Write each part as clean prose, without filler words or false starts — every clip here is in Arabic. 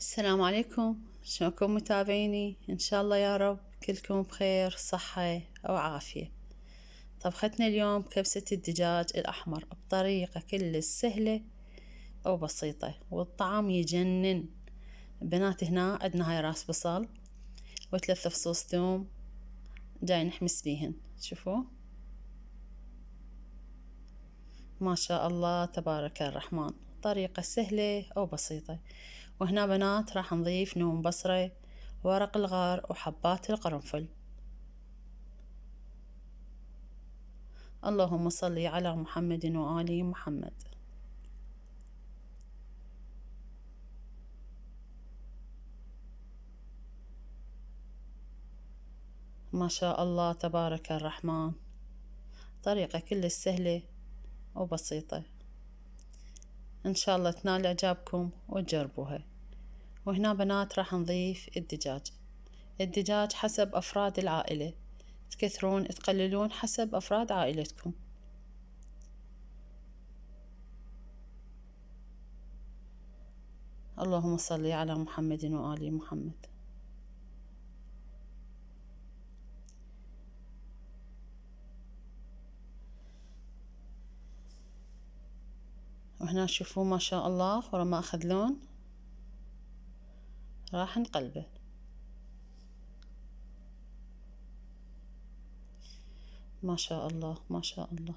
السلام عليكم، شلونكم متابعيني؟ إن شاء الله يا رب كلكم بخير صحة وعافية. طبختنا اليوم كبسة الدجاج الأحمر بطريقة كل سهلة وبسيطة، والطعم يجنن. بنات هنا عندنا هاي راس بصل و3 فصوص ثوم جاي نحمس بيهن. شوفوا ما شاء الله تبارك الرحمن، طريقة سهلة وبسيطة. وهنا بنات راح نضيف نوم بصرة، ورق الغار، وحبات القرنفل. اللهم صل على محمد وآل محمد. ما شاء الله تبارك الرحمن، طريقة كل سهلة وبسيطة. إن شاء الله تنال إعجابكم وتجربوها. وهنا بنات راح نضيف الدجاج حسب أفراد العائلة، تكثرون تقللون حسب أفراد عائلتكم. اللهم صل على محمد وآل محمد. وهنا شوفوا ما شاء الله ورا ما أخذ لون راح نقلبه. ما شاء الله ما شاء الله.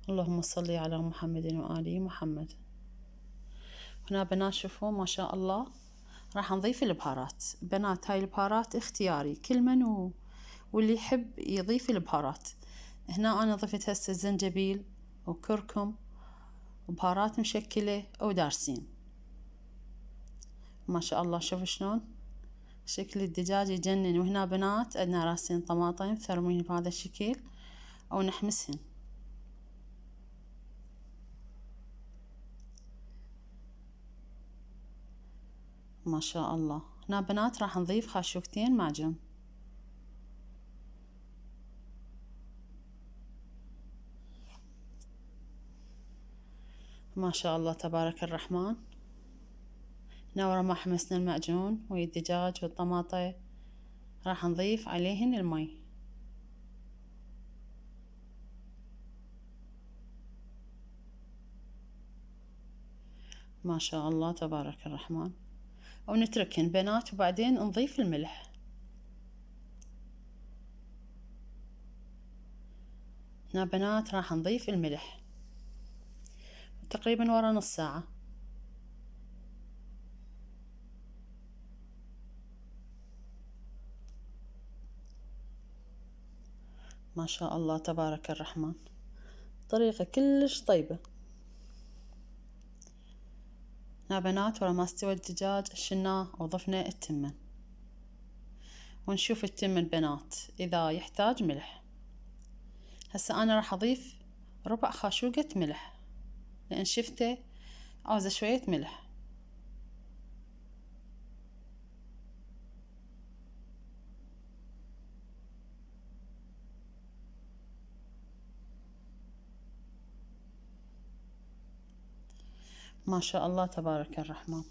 اللهم صل على محمد وآل محمد. هنا بنات شوفوا ما شاء الله راح نضيف البهارات. بنات هاي البهارات اختياري، كل من واللي يحب يضيف البهارات. هنا أنا ضفت هسه زنجبيل وكركم وبهارات مشكلة ودارسين. ما شاء الله شوفوا شلون شكل الدجاج يجنن. وهنا بنات عندنا راسين طماطم ثرمين بهذا الشكل أو نحمسهن. ما شاء الله. هنا بنات راح نضيف خاشوقتين معجون. ما شاء الله تبارك الرحمن. هنا ورا ما حمسنا المعجون ويا الدجاج والطماطة راح نضيف عليهن المي. ما شاء الله تبارك الرحمن. ونتركهن بنات وبعدين نضيف الملح. هنا بنات راح نضيف الملح تقريبا ورا نص ساعة. ما شاء الله تبارك الرحمن، طريقة كلش طيبة. هنا بنات ورا ما استوى الدجاج شلناه وضفنا التمن. ونشوف التمن بنات إذا يحتاج ملح. هسا أنا راح أضيف ربع خاشوقة ملح لأن شفته عاوزة شوية ملح. ما شاء الله تبارك الرحمن.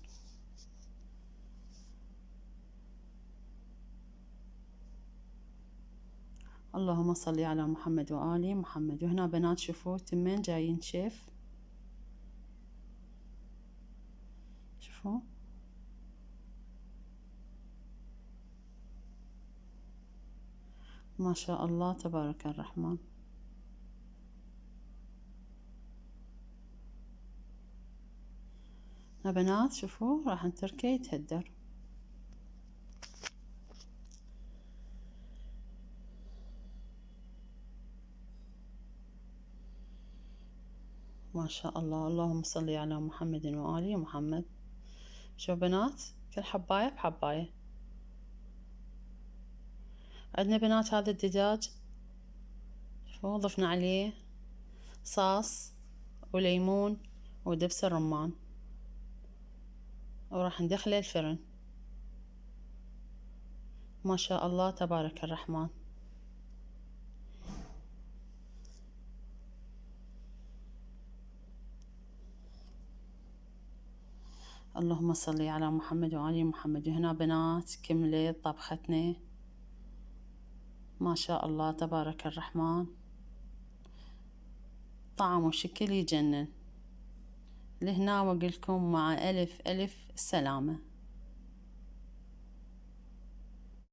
اللهم صل على محمد وآل محمد. وهنا بنات شوفوا تمين جايين شيف. شوفوا ما شاء الله تبارك الرحمن. يا بنات شوفوا راح نتركه يتهدر. ما شاء الله. اللهم صل على محمد وآل محمد. شو بنات كل حباية بحباية. عندنا بنات هذا الدجاج شوفوا ضفنا عليه صاص وليمون ودبس الرمان وراح ندخله الفرن. ما شاء الله تبارك الرحمن. اللهم صل على محمد وآل محمد. وهنا بنات كملت طبختنا ما شاء الله تبارك الرحمن، طعم وشكل يجنن. لهنا وقلكم مع ألف ألف سلامة.